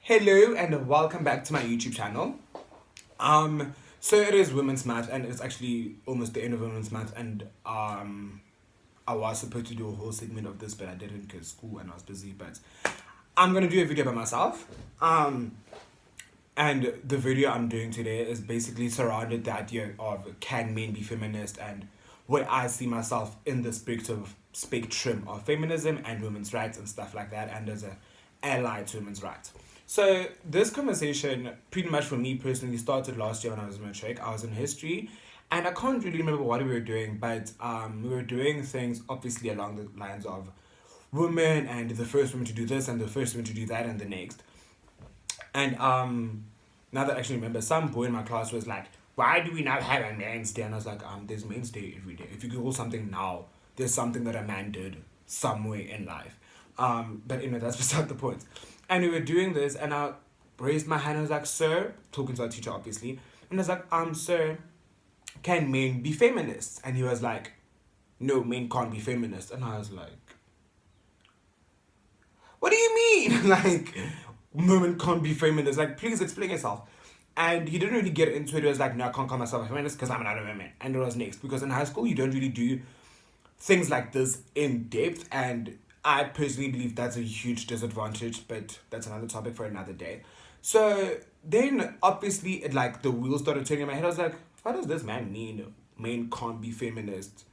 Hello and welcome back to my YouTube channel. So it is Women's Month and it's actually almost the end of Women's Month and I was supposed to do a whole segment of this but I didn't because school and I was busy, but I'm gonna do a video by myself. And the video I'm doing today is basically surrounded the idea of can men be feminist and where I see myself in the spectrum of feminism and women's rights and stuff like that, and as a ally to women's rights. So this conversation, pretty much for me personally, started last year when I was in matric. I was in history, and I can't really remember what we were doing, but we were doing things obviously along the lines of women and the first woman to do this and the first woman to do that and the next. And now that I actually remember, some boy in my class was like, "Why do we not have a men's day?" And I was like, there's men's day every day. If you Google something now, there's something that a man did somewhere in life. But anyway, that's beside the point. And we were doing this, and I raised my hand and I was like, "Sir," talking to our teacher, obviously. And I was like, "Sir, can men be feminists?" And he was like, "No, men can't be feminists." And I was like, "What do you mean?" Like, women can't be feminists. Like, please explain yourself. And he didn't really get into it. He was like, "No, I can't call myself a feminist because I'm not a woman." And it was next. Because in high school, you don't really do things like this in depth, and I personally believe that's a huge disadvantage, but that's another topic for another day. So then obviously the wheels started turning in my head. I was like, what does this man mean? Men can't be feminists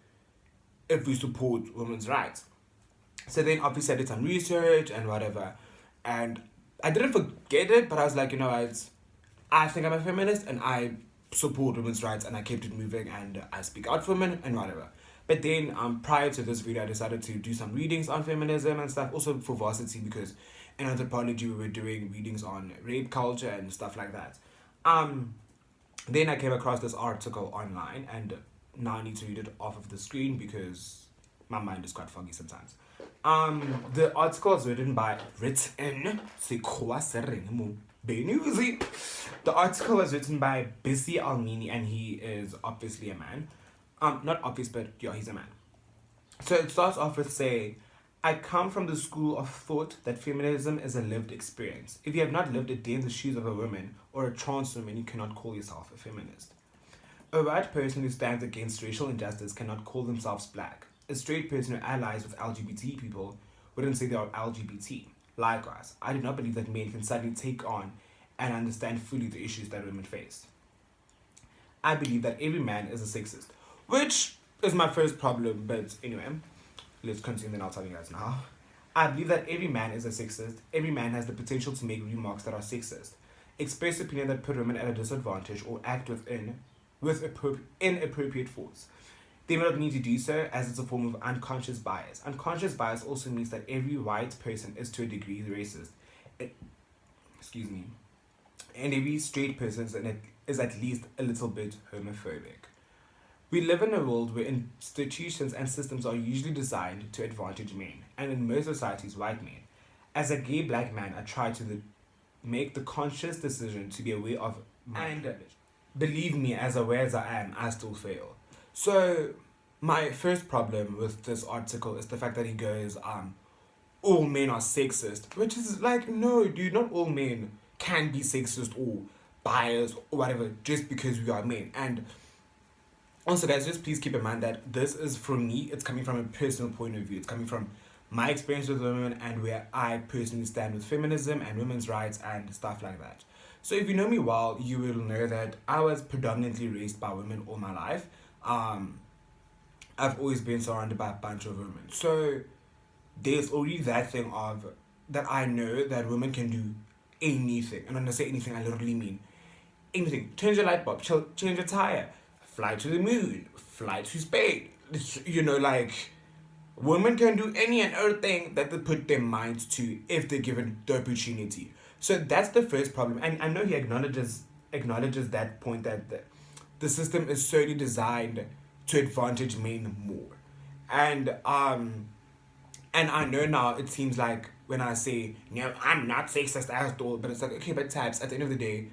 if we support women's rights. So then obviously I did some research and whatever. And I didn't forget it, but I was like, you know what, I think I'm a feminist and I support women's rights, and I kept it moving and I speak out for women and whatever. But then prior to this video, I decided to do some readings on feminism and stuff, also for varsity, because in anthropology we were doing readings on rape culture and stuff like that. Then I came across this article online, and now I need to read it off of the screen because my mind is quite foggy sometimes. The article is written by The article was written by Bissi Almini, and he is obviously a man. Not obvious, but yeah, he's a man. So it starts off with saying, "I come from the school of thought that feminism is a lived experience. If you have not lived a day in the shoes of a woman or a trans woman, you cannot call yourself a feminist. A white person who stands against racial injustice cannot call themselves black. A straight person who allies with LGBT people wouldn't say they are LGBT. Likewise, I do not believe that men can suddenly take on and understand fully the issues that women face. I believe that every man is a sexist." Which is my first problem, but anyway, let's continue, then I'll tell you guys now. "I believe that every man is a sexist. Every man has the potential to make remarks that are sexist, express opinion that put women at a disadvantage, or act with inappropriate force. They may not need to do so, as it's a form of unconscious bias. Unconscious bias also means that every white person is to a degree racist. And every straight person is at least a little bit homophobic. We live in a world where institutions and systems are usually designed to advantage men, and in most societies, white men. As a gay black man, I try to make the conscious decision to be aware of my privilege. Believe me, as aware as I am, I still fail." So, my first problem with this article is the fact that he goes, all men are sexist, which is like, no, dude, not all men can be sexist or biased or whatever just because we are men. And also, guys, just please keep in mind that this is, from me, it's coming from a personal point of view. It's coming from my experience with women and where I personally stand with feminism and women's rights and stuff like that. So if you know me well, you will know that I was predominantly raised by women all my life. I've always been surrounded by a bunch of women. So there's already that thing of that I know that women can do anything. And when I say anything, I literally mean anything. Change a light bulb, change a tire, fly to the moon, fly to space. You know, like, women can do any and everything that they put their minds to if they're given the opportunity. So that's the first problem. And I know he acknowledges that point that the system is solely designed to advantage men more. And I know now it seems like when I say, no, I'm not sexist at all, but it's like, okay, but types, at the end of the day,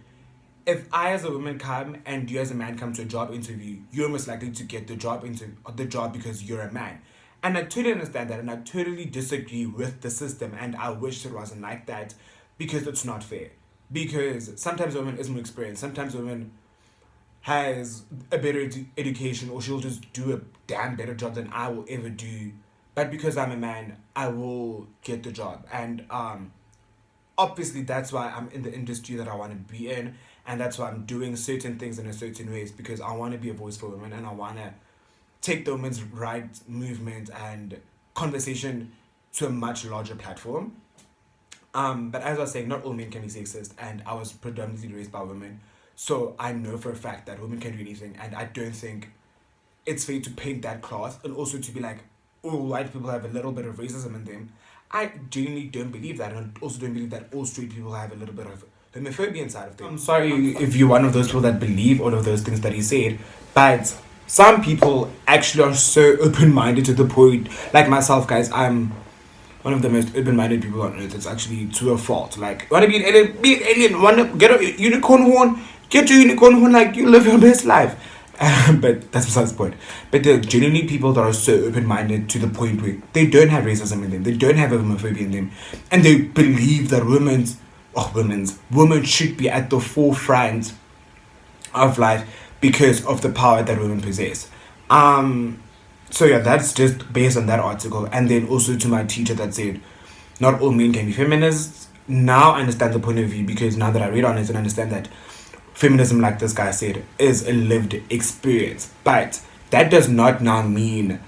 if I as a woman come and you as a man come to a job interview, you're most likely to get the job because you're a man. And I totally understand that, and I totally disagree with the system, and I wish it wasn't like that, because it's not fair. Because sometimes a woman is more experienced, sometimes a woman has a better education, or she'll just do a damn better job than I will ever do. But because I'm a man, I will get the job. And obviously that's why I'm in the industry that I want to be in, and that's why I'm doing certain things in a certain ways, because I want to be a voice for women, and I want to take the women's rights movement and conversation to a much larger platform. But as I was saying, not all men can be sexist, and I was predominantly raised by women, so I know for a fact that women can do anything, and I don't think it's fair to paint that cloth and also to be like, oh, white people have a little bit of racism in them. I genuinely don't believe that, and I also don't believe that all straight people have a little bit of homophobia inside of them. I'm sorry if you're one of those people that believe all of those things that he said, but some people actually are so open-minded to the point, like myself, guys, I'm one of the most open-minded people on earth. It's actually to a fault. Like, wanna be an alien? Be an alien. Wanna get a unicorn horn? Get your unicorn horn. Like, you live your best life. But that's besides the point. But there are genuinely people that are so open-minded to the point where they don't have racism in them, they don't have homophobia in them, and they believe that women should be at the forefront of life because of the power that women possess. So yeah, that's just based on that article, and then also to my teacher that said, not all men can be feminists. Now I understand the point of view, because now that I read on it and understand that feminism, like this guy said, is a lived experience. But that does not now mean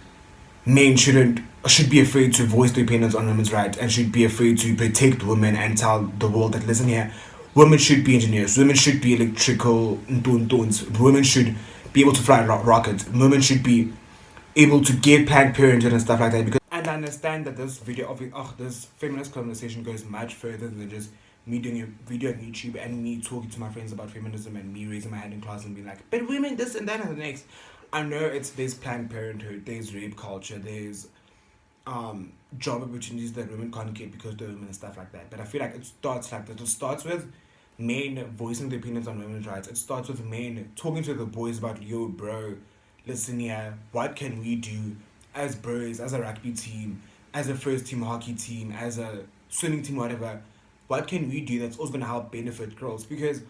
men should be afraid to voice their opinions on women's rights, and should be afraid to protect women and tell the world that, listen here, women should be engineers, women should be electrical ntuns, women should be able to fly rockets, women should be able to get Planned Parenthood and stuff like that. Because, and I understand that this video of this feminist conversation goes much further than just me doing a video on YouTube and me talking to my friends about feminism and me raising my hand in class and being like, but women this and that and the next. I know there's Planned Parenthood, there's rape culture, there's job opportunities that women can't get because they're women and stuff like that. But I feel like it starts like that. It starts with men voicing their opinions on women's rights. It starts with men talking to the boys about, yo bro, listen here, what can we do as bros, as a rugby team, as a first team hockey team, as a swimming team, whatever, what can we do that's also going to help benefit girls? Because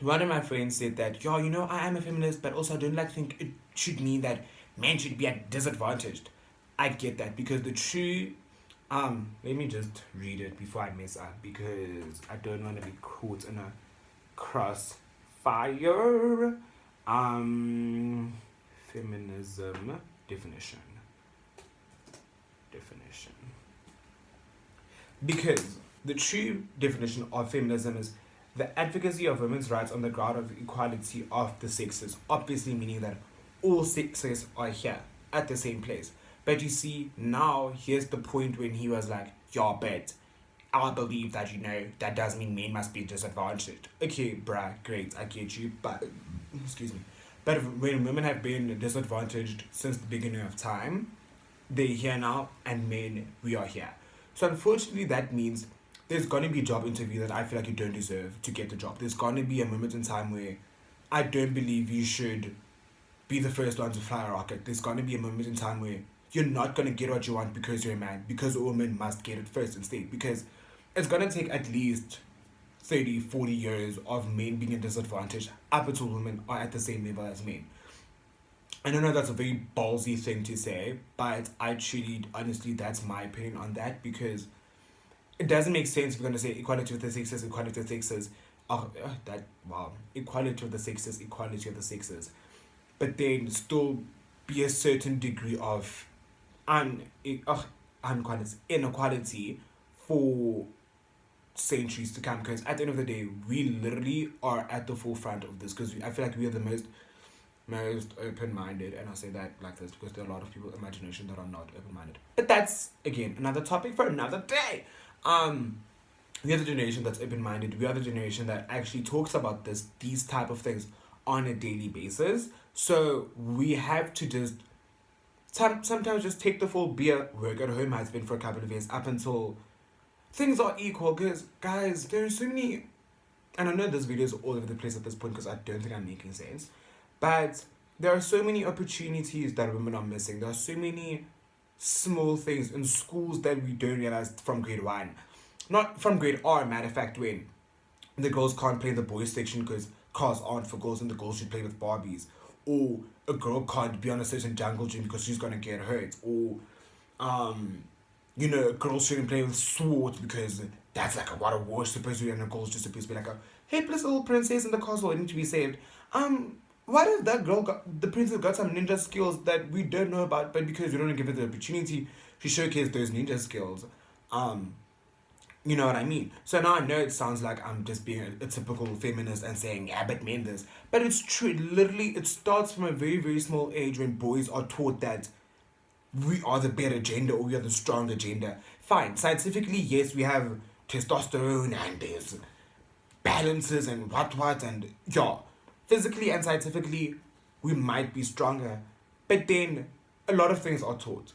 one of my friends said that, yo, I am a feminist, but also I don't think it should mean that men should be at disadvantaged. I get that, because the true, let me just read it before I mess up, because I don't want to be caught in a crossfire. Feminism definition. Because the true definition of feminism is the advocacy of women's rights on the ground of equality of the sexes, obviously meaning that all sexes are here at the same place. But you see, now here's the point when he was like, yeah, but I believe that, that does mean men must be disadvantaged. Okay, bruh, great, I get you, but, excuse me. But when women have been disadvantaged since the beginning of time, they're here now, and men, we are here. So unfortunately, that means there's going to be a job interview that I feel like you don't deserve to get the job. There's going to be a moment in time where I don't believe you should be the first one to fly a rocket. There's going to be a moment in time where you're not going to get what you want because you're a man, because a woman must get it first instead. Because it's going to take at least 30, 40 years of men being a disadvantage up until women are at the same level as men. And I know that's a very ballsy thing to say, but I truly, honestly, that's my opinion on that, because it doesn't make sense if we're going to say equality of the sexes, equality of the sexes. Equality of the sexes, equality of the sexes. But then still be a certain degree of inequality for centuries to come, because at the end of the day, we literally are at the forefront of this, because I feel like we are the most open-minded, and I say that like this because there are a lot of people imagination that are not open-minded. But that's, again, another topic for another day. We are the generation that's open-minded. We are the generation that actually talks about these type of things on a daily basis. So we have to just sometimes just take the full beer work at home has been for a couple of years up until things are equal. Because guys, there are so many, and I know this video is all over the place at this point because I don't think I'm making sense, but there are so many opportunities that women are missing. There are so many small things in schools that we don't realize from grade 1. not from grade R, matter of fact, when the girls can't play in the boys section because cars aren't for girls and the girls should play with Barbies, or a girl can't be on a certain jungle gym because she's gonna get hurt, or girls shouldn't play with swords because that's like what a war's supposed to be, and a girl's just supposed to be like a helpless little princess in the castle waiting to be saved. What if that the princess got some ninja skills that we don't know about, but because we don't give her the opportunity to showcase those ninja skills, you know what I mean? So now I know it sounds like I'm just being a typical feminist and saying, yeah, but men this. But it's true. It starts from a very, very small age when boys are taught that we are the better gender or we are the stronger gender. Fine. Scientifically, yes, we have testosterone and there's balances and what and yeah. Physically and scientifically, we might be stronger. But then a lot of things are taught.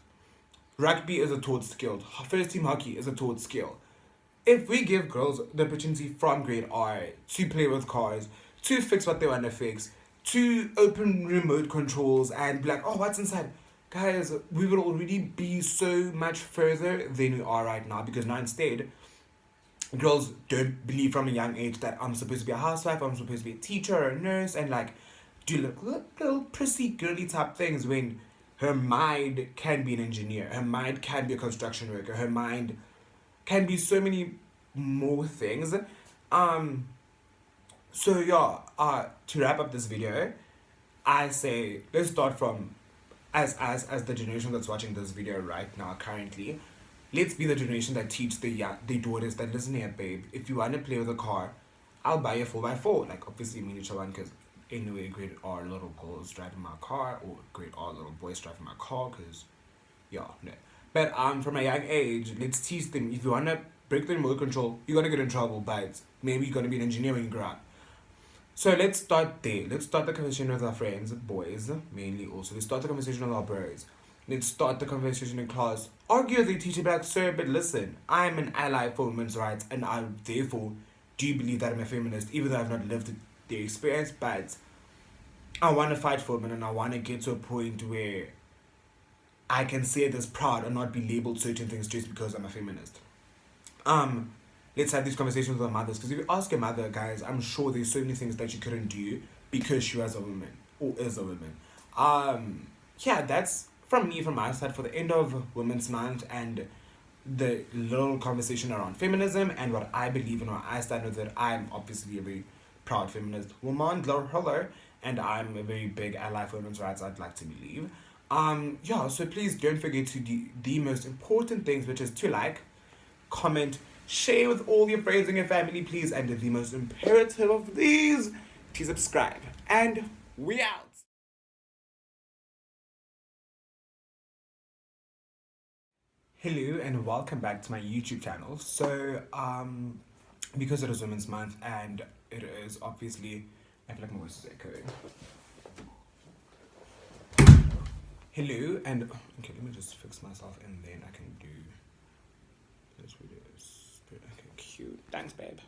Rugby is a taught skill. First team hockey is a taught skill. If we give girls the opportunity from grade R to play with cars, to fix what they want to fix, to open remote controls and be like, oh, what's inside? Guys, we would already be so much further than we are right now, because now instead, girls don't believe from a young age that I'm supposed to be a housewife, I'm supposed to be a teacher or a nurse, and like do little prissy girly type things when her mind can be an engineer, her mind can be a construction worker, her mind can be so many more things. So yeah, to wrap up this video, I say let's start from as the generation that's watching this video right now currently. Let's be the generation that teach the daughters that, listen here, babe, if you want to play with a car, I'll buy you a 4x4. Like, obviously, miniature one, because anyway, grade R little girls driving my car, or grade R little boys driving my car, because, yeah, no. But from a young age, let's teach them, if you want to break the remote control, you're going to get in trouble, but maybe you're going to be an engineer when you grow up. So let's start there. Let's start the conversation with our friends, boys, mainly also. Let's start the conversation with our bros. Let's start the conversation in class. Argue with the teacher back, sir, but listen, I'm an ally for women's rights, and I therefore do believe that I'm a feminist, even though I've not lived the experience, but I want to fight for women, and I want to get to a point where I can say this proud and not be labeled certain things just because I'm a feminist. Let's have these conversations with our mothers, because if you ask your mother, guys, I'm sure there's so many things that she couldn't do because she was a woman or is a woman. Yeah, that's from me, from my side, for the end of Women's Month and the little conversation around feminism and what I believe and what I stand with it. I'm obviously a very proud feminist woman, hello, and I'm a very big ally for women's rights, I'd like to believe. Yeah, so please don't forget to do the most important things, which is to like, comment, share with all your friends and your family, please, and the most imperative of these, to subscribe. And we out. Hello and welcome back to my YouTube channel. So, because it is Women's Month and it is obviously, I feel like my voice is echoing. Hello and, okay, let me just fix myself and then I can do this videos. Okay, cute. Thanks, babe.